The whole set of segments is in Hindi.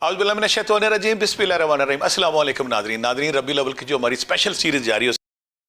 औज़ुबिल्लाहि बिस्मिल्लाहिर्रहमानिर्रहीम। अस्सलाम वालेकुम नाज़रीन। रबीउल अव्वल की जो हमारी स्पेशल सीरीज़ जारी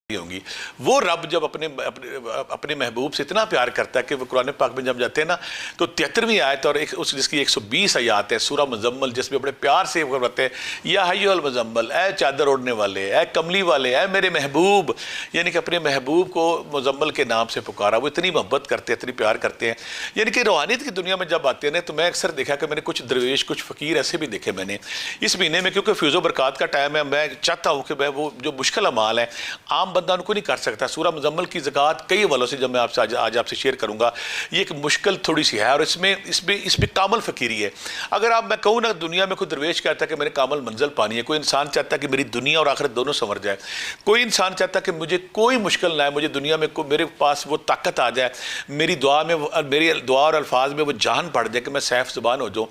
होंगी, वो रब जब अपने अपने अपने महबूब से इतना प्यार करता है कि वो कुरान पाक में जब जाते हैं ना, तो 73वीं आयत और एक उस जिसकी 120 आयत है सूरह मुज़म्मल, जिसमें बड़े प्यार से वो कहते हैं या हय्युल मुज़म्मल, ऐ चादर ओढ़ने वाले, ऐ कमली वाले, ऐ मेरे महबूब, यानी कि अपने महबूब को मुज़म्मल के नाम से पुकारा। वो इतनी मोहब्बत करते हैं, इतनी प्यार करते हैं। यानी कि रूहानियत की दुनिया में जब आते हैं ना, तो मैं अक्सर देखा कि मैंने कुछ दरवेश, कुछ फ़कीर ऐसे भी देखे मैंने इस महीने में, क्योंकि फ्यूज़ो बरक़ात का टाइम है। मैं चाहता हूँ कि मैं वो जो मुश्किल अमाल है आम बंदा उनको नहीं कर सकता। सूरह मुज़म्मल की ज़कात कई हवालों से जब मैं आपसे आज आपसे शेयर करूँगा, ये एक मुश्किल थोड़ी सी है और इसमें कामल फ़कीरी है। अगर आप मैं कहूँ ना, दुनिया में कोई दरवेश कहता है कि मैंने कामल मंजिल पानी है, कोई इंसान चाहता है कि मेरी दुनिया और आखिरत दोनों संवर जाए, कोई इंसान चाहता है कि मुझे कोई मुश्किल ना है, मुझे दुनिया में मेरे पास वो ताकत आ जाए, मेरी दुआ में मेरी दुआ और अल्फाज में वो जान पड़ जाए कि मैं सैफ ज़ुबान हो जाऊँ,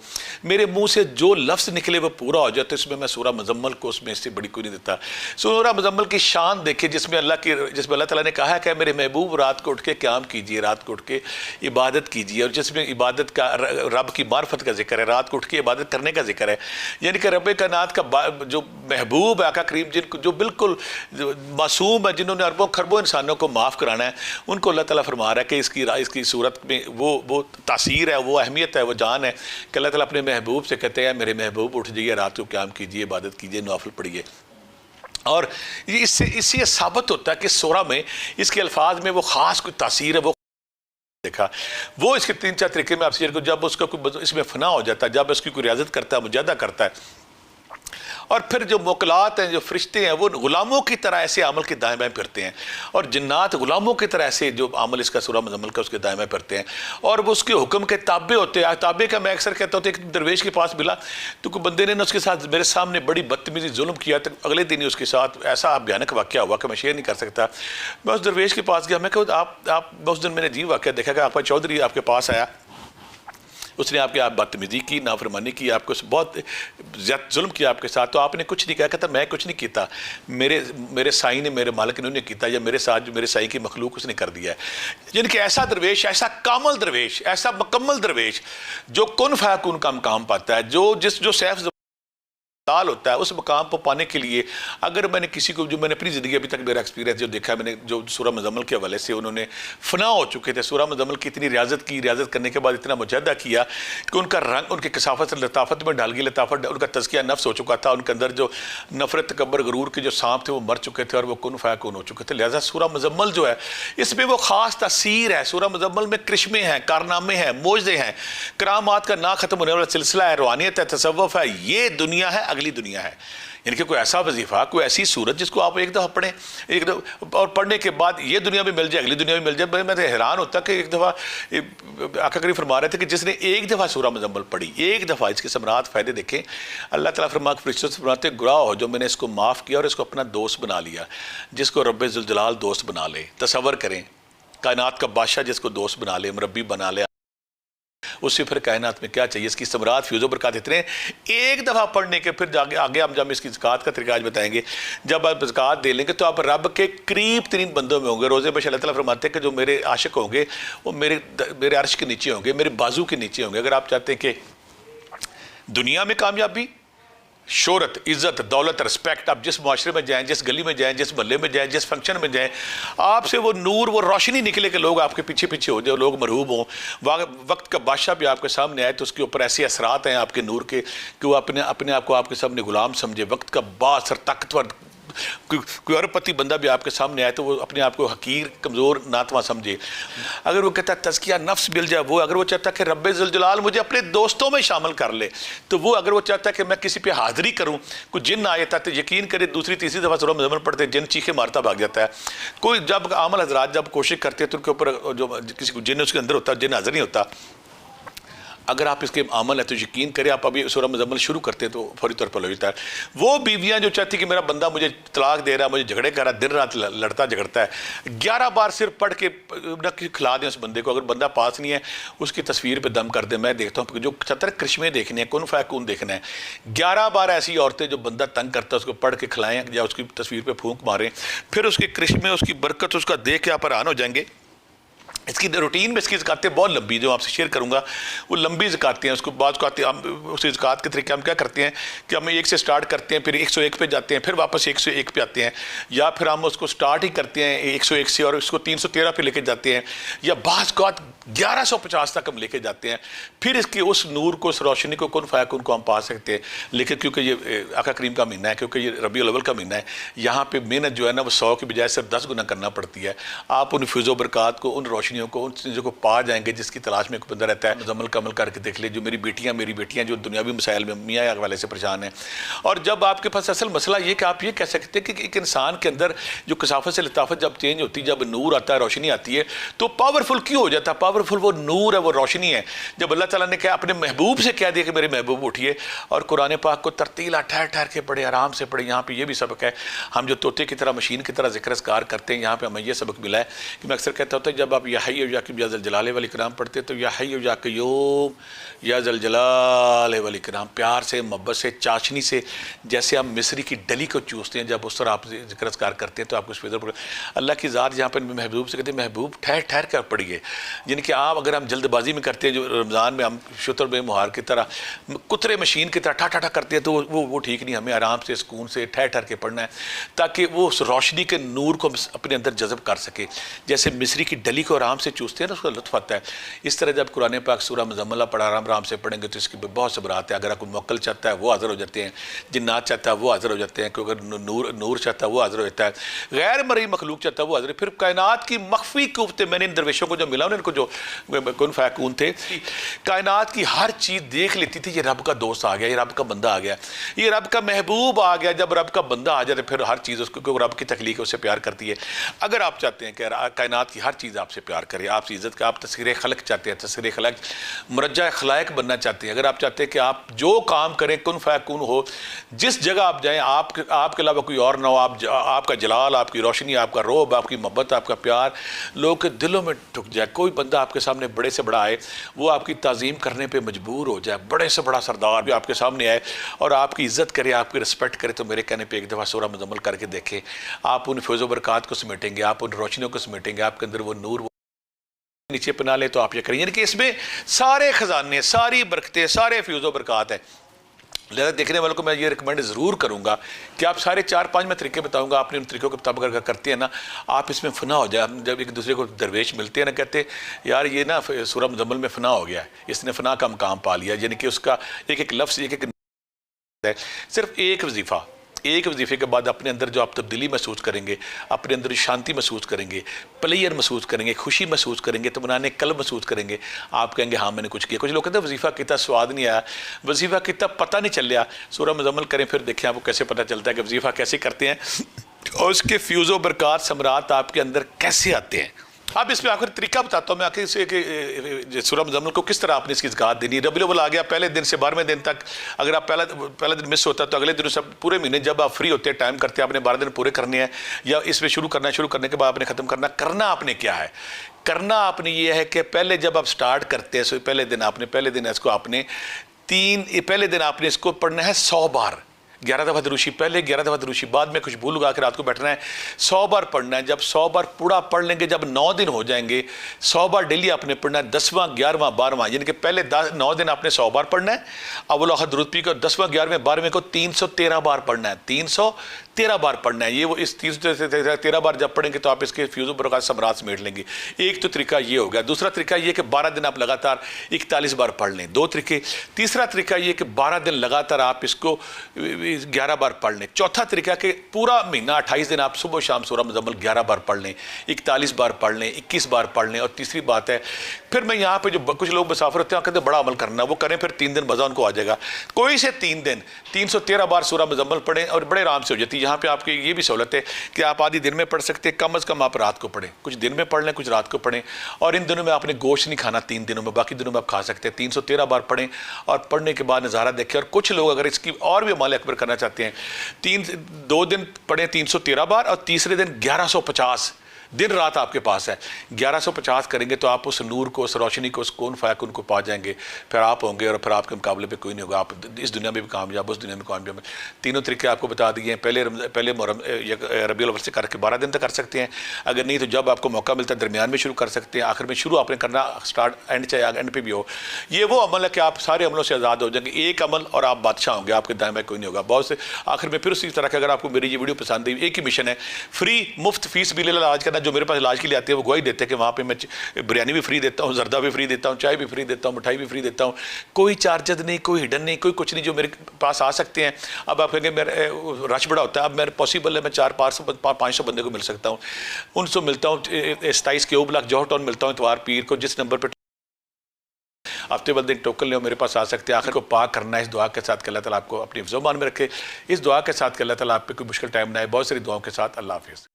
मेरे मुँह से जो लफ्ज़ निकले वो पूरा हो जाए, तो इसमें मैं सूरह मुज़म्मल को उसमें इससे बड़ी कोई नहीं देता। सूरह मुज़म्मल की शान देखिए, जिसमें अल्लाह ताला ने कहा है कि मेरे महबूब रात को उठ के क़याम कीजिए, रात को उठ के इबादत कीजिए, और जिसमें इबादत का रब की मार्फत का जिक्र है, रात को उठ के इबादत करने का जिक्र है। यानी कि रब कायनात का जो महबूब है आका करीम, जिनको जो बिल्कुल मासूम है, जिन्होंने अरबों खरबों इंसानों को माफ़ कराना है, उनको अल्लाह ताला फरमा रहा है कि इसकी सूरत में वो तासीर है, वो अहमियत है, वो जान है कि अल्लाह ताला अपने महबूब से कहते हैं मेरे महबूब उठ जाइए, रात को क़याम कीजिए, इबादत कीजिए, नवाफिल पढ़िए। और इससे साबित होता है कि सूरह में इसके अल्फाज में वो ख़ास कोई तासीर है। वो देखा वो इसके 3-4 तरीके में आपसे, जब उसका कोई इसमें फना हो जाता है, जब उसकी कोई रियाजत करता है, मुजाहिदा करता है, और फिर जो मोकलात हैं, जो फरिश्ते हैं, वो गुलामों की तरह ऐसे अमल के दाएं बाएं फिरते हैं, और जिन्नात गुलामों की तरह ऐसे जो अमल इसका सूरह मुज़म्मल का उसके दाएं बाएं फिरते हैं, और वो उसके हुक्म के ताबे होते हैं। ताबे का मैं अक्सर कहता हूँ, एक दरवेश के पास मिला तो कोई बंदे ने ना उसके साथ मेरे सामने बड़ी बदतमीजी जुल्म किया, तो अगले दिन ही उसके साथ ऐसा भयानक वाक़या हुआ कि मैं शेयर नहीं कर सकता। मैं उस दरवेश के पास गया, मैं कहूँ आप उस दिन मैंने अजीब वाक़या देखा कि आपका चौधरी आपके पास आया, उसने आपके आप बदतमीजी की, नाफरमानी की, आपको बहुत ज़्यादा जुल्म किया आपके साथ, तो आपने कुछ नहीं कहा। कहता मैं कुछ नहीं किया, मेरे साईं ने, मेरे मालिक ने उन्हें किया, या मेरे साथ जो मेरे साईं की मखलूक उसने कर दिया है। यानी कि ऐसा दरवेश, ऐसा कामल दरवेश, ऐसा मुकम्मल दरवेश जो कुन फयकुन का मकाम पाता है, जो सैफ ताल होता है, उस मकाम को पाने के लिए अगर मैंने किसी को, जो मैंने अपनी ज़िंदगी अभी तक मेरा एक्सपीरियंस जो देखा मैंने, जो सूरह मुज़म्मल के हवाले से उन्होंने फना हो चुके थे, सूरह मुज़म्मल की इतनी रियाजत करने के बाद इतना मुजाहिदा किया कि उनका रंग, उनकी कसाफत लताफत में ढल गई, लताफत, उनका तज़किया नफ्स हो चुका था, उनके अंदर जो नफ़रत, तकब्बर, गरूर के जो सांप थे वो मर चुके थे, और वो कुन फयकुन हो चुके थे। लिहाजा सूरह मुज़म्मल जो है, इसमें वो ख़ास तासीर है। सूरह मुज़म्मल में करिश्मे हैं, कारनामे हैं, मोज़े हैं, करामात का ना ख़त्म होने वाला सिलसिला है, रूहानियत है, तसव्वुफ़ है। ये दुनिया है, अगली दुनिया है। यानी कि कोई ऐसा वजीफ़ा, कोई ऐसी सूरत जिसको आप एक दफ़ा पढ़ें, एक दफ़ा, और पढ़ने के बाद ये दुनिया में मिल जाए, अगली दुनिया में मिल जाए। मैं तो हैरान होता कि एक दफ़ा आका करीम फरमा रहे थे कि जिसने एक दफ़ा सूरह मुज़म्मल पढ़ी, एक दफ़ा, इसके समरात फ़ायदे देखें। अल्लाह ताला फरिश्तों से फरमाते गुनाह हो जो मैंने इसको माफ़ किया और इसको अपना दोस्त बना लिया। जिसको रब्बे ज़ुल जलाल दोस्त बना ले, तसव्वुर करें, कायनात का बादशाह जिसको दोस्त बना ले, मुरब्बी बना ले, उससे फिर कायनात में क्या चाहिए। इसकी समरात फ्यूज़ो बरक़ात इतने, एक दफ़ा पढ़ने के फिर जाके आगे हम जब इसकी ज़कात का तरीका आज बताएंगे, जब आप ज़कात दे लेंगे तो आप रब के करीब तरीन बंदों में होंगे। रोज़े में अल्लाह ताला फरमाते हैं कि जो मेरे आशिक होंगे वो मेरे अर्श के नीचे होंगे, मेरे बाजू के नीचे होंगे। अगर आप चाहते हैं कि दुनिया में कामयाबी, शोहरत, इज़्ज़त, दौलत, रिस्पेक्ट, आप जिस माशरे में जाएँ, जिस गली में जाएँ, जिस मोहल्ले में जाएँ, जिस फंक्शन में जाएँ, आपसे वो नूर, वो रोशनी निकले कि लोग आपके पीछे पीछे हो जाए, लोग मरहूब हों। वक्त का बादशाह भी आपके सामने आए तो उसके ऊपर ऐसे असरात हैं आपके नूर के कि वो अपने आप को आपके सामने गुलाम समझे। वक्त का बासर ताकतवर कोई अरबपति बंदा भी आपके सामने आए तो वो अपने आप को हकीर, कमज़ोर, नातवा समझे। अगर वो कहता है तज़किया नफ्स मिल जाए, वो अगर वो चाहता है कि रब्बे ज़ुल जलाल मुझे अपने दोस्तों में शामिल कर ले, तो वो अगर वो चाहता है कि मैं किसी पे हाज़िरी करूं, कोई जिन आ जाता है तो यकीन करे दूसरी तीसरी दफ़ा सूरह मुज़म्मल पढ़ते जिन चीखे मारता भाग जाता है। कोई जब आमल हज़रात जब कोशिश करते हैं तो उनके ऊपर जो किसी को जिन उसके अंदर होता है, जिन हाज़िर नहीं होता। अगर आप इसके अमल है तो यकीन करें, आप अभी सूरह मुज़म्मल शुरू करते हैं तो फौरी तौर पर हो जाता है। वो बीवियाँ जो चाहती कि मेरा बंदा मुझे तलाक दे रहा है, मुझे झगड़े कर रहा है, दिन रात लड़ता झगड़ता है, 11 बार सिर्फ पढ़ के न खिला दें उस बंदे को। अगर बंदा पास नहीं है उसकी तस्वीर पर दम कर दे। मैं देखता हूँ जो 70 करिश्मे देखने हैं, कुन फयकुन देखना है, 11 बार ऐसी औरतें जो बंदा तंग करता है उसको पढ़ के खिलाएँ या उसकी तस्वीर पर फूंक मारें, फिर उसके करिश्मे, उसकी बरकत, उसका देख के आप हैरान हो जाएंगे। इसकी रूटीन में इसकी ज़कातें बहुत लंबी, जो आपसे शेयर करूंगा वो लंबी ज़कातें हैं। उसको बाद को हम उस ज़कात के तरीके हम क्या करते हैं कि हम 1 से स्टार्ट करते हैं, फिर 101 पे जाते हैं, फिर वापस 101 पे आते हैं, या फिर हम उसको स्टार्ट ही करते हैं 101 से और उसको 313 पे लेके जाते हैं, या बाज़ को 1150 तक हम लेके जाते हैं। फिर इसके उस नूर को, उस रोशनी को, कुन फ़यकुन को हम पा सकते हैं। लेकिन क्योंकि ये आका करीम का महीना है, क्योंकि ये रबीउल अव्वल का महीना है, यहाँ पे मेहनत जो है ना वो 100 की बजाय सिर्फ 10 गुना करना पड़ती है। आप उन फिज़ो बरक़ात को, उन रोशनियों को, उन चीज़ों को पा जाएंगे जिसकी तलाश में एक बंदा रहता है। मुकम्मल कमल करके देख ले, जो मेरी बेटियाँ जो दुनियावी मसाइल में मियाँ या वाले से परेशान हैं। और जब आपके पास असल मसला ये कि आप ये कह सकते हैं कि एक इंसान के अंदर जो कसाफत से लताफत जब चेंज होती है, जब नूर आता है, रोशनी आती है, तो पावरफुल क्यों हो जाता है? पावरफुल वो नूर है, वो रोशनी है। जब अल्लाह ताला ने कहा, अपने महबूब से कह दिया कि मेरे महबूब उठिए, और कुरान पाक को तरतीला ठहर ठहर के पढ़े, आराम से पढ़े। यहाँ पे ये भी सबक है, हम जो तोते की तरह, मशीन की तरह जिक्र अस्कार करते हैं, यहाँ पे हमें यह सबक मिला है कि मैं अक्सर कहता होता है, जब आप या हय्य या क़य्यूम या ज़ल जलाले वाल इकराम पढ़ते तो या हय्य या क़य्यूम या ज़ल जलाले वाल इकराम, प्यार से, मोहब्बत से, चाशनी से, जैसे आप मिस्री की डली को चूसते हैं, जब उस तरह आप जिक्र अस्कार करते हैं तो आपको फिक्र अल्लाह की ज़ात यहाँ पर महबूब से कहते हैं, महबूब ठहर ठहर कर पढ़िए। यानी कि आप, अगर हम जल्दबाजी में करते हैं, जो रमज़ान में हम शुतर बे मुहार की तरह, कुतरे मशीन की तरह ठा ठा करते हैं, तो वो ठीक नहीं। हमें आराम से, सुकून से, ठहर ठहर के पढ़ना है, ताकि वो उस रोशनी के नूर को अपने अंदर जज़ब कर सके। जैसे मिस्री की डली को आराम से चूसते हैं ना, उसका लुत्फ़ आता है। इस तरह जब कुरान पाक सूरह मुज़म्मिल पढ़ा आराम से पढ़ेंगे तो इसकी बहुत सबरात है। अगर आपको मुवक्किल चाहता है वो हाज़िर हो जाते हैं, जिन्नात चाहता है वो हाज़िर हो जाते हैं, क्योंकि नूर चाहता है वो हाज़िर हो जाता है, गैर मरई मखलूक चाहता है वो हाज़िर। फिर कायनात की मख्फी कुव्वतें, मैंने इन दरवेशों को जो मिला उनको, जो कुन फ़यकून थे, कायनात की हर चीज़ देख लेती थी, ये रब का दोस्त आ गया, ये रब का बंदा आ गया, ये रब का महबूब आ गया। जब रब का बंदा आ जाए फिर हर चीज़ उसको, क्योंकि रब की तख्लीक है, उससे प्यार करती है। अगर आप चाहते हैं कि कायनात की हर चीज़ आपसे प्यार करे, आपसे इज़्ज़त का, आप तस्वीर खलक चाहते हैं, तस्वीर खलक मुरज्जा खलायक बनना चाहते हैं, अगर आप चाहते हैं कि आप जो काम करें कुन फ़यकून हो, जिस जगह आप जाएँ आपके अलावा कोई और ना हो, आपका जलाल, आपकी रोशनी, आपका रोब, आपकी मोहब्बत, आपका प्यार लोग के दिलों में ठुक जाए। कोई बंदा आपके सामने बड़े से बड़ा आए, वो आपकी ताज़ीम करने पर मजबूर हो जाए। बड़े से बड़ा सरदार भी आपके सामने आए और आपकी इज़्ज़त करे, आपकी रिस्पेक्ट करे, तो मेरे कहने पर एक दफ़ा सूरह मुज़म्मिल करके देखें। आप उन फैज़ व बरक़ात को समेटेंगे, आप उन रोशनियों को समेटेंगे, आपके अंदर वो नूर नीचे पना ले तो आप ये करें। यानी कि इसमें सारे ख़जाने, सारी बरकतें, सारे फ्यूज़ व बरक़ात हैं। लिहाजा देखने वालों को मैं ये रिकमेंड ज़रूर करूँगा कि आप सारे 4-5 मैं तरीके बताऊँगा, आपने उन तरीक़ों के मुताबिक अगर करते हैं ना, आप इसमें फ़ना हो जाए। हम जब एक दूसरे को दरवेश मिलते हैं ना, कहते यार ये ना सूरह मुज़म्मिल में फ़ना हो गया है, इसने फ़ना का मकाम पा लिया। यानी कि उसका एक एक लफ्ज़, एक एक है, सिर्फ एक वजीफ़ा, एक वजीफ़े के बाद अपने अंदर जो आप तब्दीली महसूस करेंगे, अपने अंदर शांति महसूस करेंगे, प्लेयर महसूस करेंगे, खुशी महसूस करेंगे, तो बनाने कल महसूस करेंगे, आप कहेंगे हाँ मैंने कुछ किया। कुछ लोग कहते हैं वजीफ़ा कितना स्वाद नहीं आया, वजीफ़ा कितना पता नहीं चल रहा। सूरह मुज़म्मिल करें फिर देखें आपको कैसे पता चलता है कि वजीफ़ा कैसे करते हैं और उसके फ्यूज़ व बरक़ात समरात आपके अंदर कैसे आते हैं। अब इसमें आखिर तरीका बताता हूँ मैं आखिर से कि सूरह मुज़म्मिल को किस तरह आपने इसकी ज़कात देनी। रबीउल अव्वल आ गया, पहले दिन से 12वें दिन तक, अगर आप पहला दिन मिस होता है तो अगले दिन सब पूरे महीने जब आप फ्री होते हैं, टाइम करते हैं, आपने 12 दिन पूरे करने हैं, या इसमें शुरू करने के बाद आपने ख़त्म करना आपने क्या है? करना आपने ये है कि पहले जब आप स्टार्ट करते हैं, पहले दिन आपने इसको पढ़ना है 100 बार। 11 दफ़ा दरूशी पहले, 11 दफ़ा दरूशी बाद में, कुछ भूल उगा के रात को बैठना है, 100 बार पढ़ना है। जब 100 बार पूरा पढ़ लेंगे, जब 9 दिन हो जाएंगे, 100 बार डेली आपने पढ़ना है, 10वां 11वां 12वां, यानी कि पहले 9 दिन आपने 100 बार पढ़ना है, अव्वल आखिर दुरूद पढ़ कर 10वां 11वें 12वें को 313 बार पढ़ना है, 313 बार पढ़ना है। ये वो इस 313 बार जब पढ़ेंगे तो आप इसके फ्यूज़ व बरक़ात समरात समेट लेंगे। एक तो तरीका ये हो गया। दूसरा तरीका ये कि 12 दिन आप लगातार 41 बार पढ़ लें, 2 तरीके। तीसरा तरीका ये कि 12 दिन लगातार आप इसको 11 बार पढ़ लें। चौथा तरीका कि पूरा महीना 28 दिन आप सुबह शाम सूरह मुज़म्मिल 11 बार पढ़ लें, 41 बार पढ़ लें, 21 बार पढ़ लें। और तीसरी बात है, फिर मैं यहाँ पे जो कुछ लोग मुसाफिर होते हैं कहते हैं बड़ा अमल करना, वो करें, फिर 3 दिन मज़ा उनको आ जाएगा। कोई से 3 दिन 313 बार सूरह मुज़म्मिल पढ़ें और बड़े आराम से हो जाती है। यहाँ पे आपकी ये भी सहूलत है कि आप आधी दिन में पढ़ सकते हैं, कम अज़ कम आप रात को पढ़ें, कुछ दिन में पढ़ लें, कुछ रात को पढ़ें। और इन दिनों में आपने गोश्त नहीं खाना 3 दिनों में, बाकी दिनों में आप खा सकते हैं। 313 बार पढ़ें और पढ़ने के बाद नज़ारा देखें। और कुछ लोग अगर इसकी और भी अमाल अकबर करना चाहते हैं, 2 दिन पढ़ें 313 बार और तीसरे दिन 1150 दिन रात आपके पास है। 1150 करेंगे तो आप उस नूर को, उस रोशनी को, उस कौन फायकुन को पा जाएंगे, फिर आप होंगे और फिर आपके मुकाबले पे कोई नहीं होगा। आप इस दुनिया में भी कामयाब, उस दुनिया में कामयाब। तीनों तरीके आपको बता दिए हैं। पहले रबीउल अव्वल से करके 12 दिन तक कर सकते हैं, अगर नहीं तो जब आपको मौका मिलता है दरमियान में शुरू कर सकते हैं, आखिर में शुरू आपने करना, स्टार्ट एंड चाहे एंड पे भी हो। ये वो अमल है कि आप सारे अमलों से आज़ाद हो जाएंगे, एक अमल और आप बादशाह होंगे, आपके दाएं में कोई नहीं होगा। बहुत से आखिर में फिर उसी तरह के, अगर आपको मेरी ये वीडियो पसंद आई, एक ही मिशन है, फ्री मुफ्त फीस भी इलाज करना। जो मेरे पास इलाज के लिए आते हैं वो गवाही देते हैं कि वहाँ पे मैं बिरयानी भी फ्री देता हूँ, जर्दा भी फ्री देता हूँ, चाय भी फ्री देता हूँ, मिठाई भी फ्री देता हूँ, कोई चार्जेस नहीं, कोई हिडन नहीं, कोई कुछ नहीं, जो मेरे पास आ सकते हैं। अब आप कहेंगे मेरे रश बड़ा होता है, अब मेरे पॉसिबल है मैं 400-500 बंदे को मिल सकता हूँ, उनसे मिलता हूँ 27 क्यों ब्लॉक जौहर टाउन मिलता हूँ इतवार पीर को। जिस नंबर पर हफ्ते बदले टोकन ले मेरे पास आ सकते हैं। आखिर को पाक करना है इस दुआ के साथ कि अल्लाह ताला आपको अपनी हिफ्ज़-ओ-मान में रखे, इस दुआ के साथ कि अल्लाह ताला आप पे कोई मुश्किल टाइम ना आए। बहुत सारी दुआओं के साथ अल्लाह हाफ़िज़।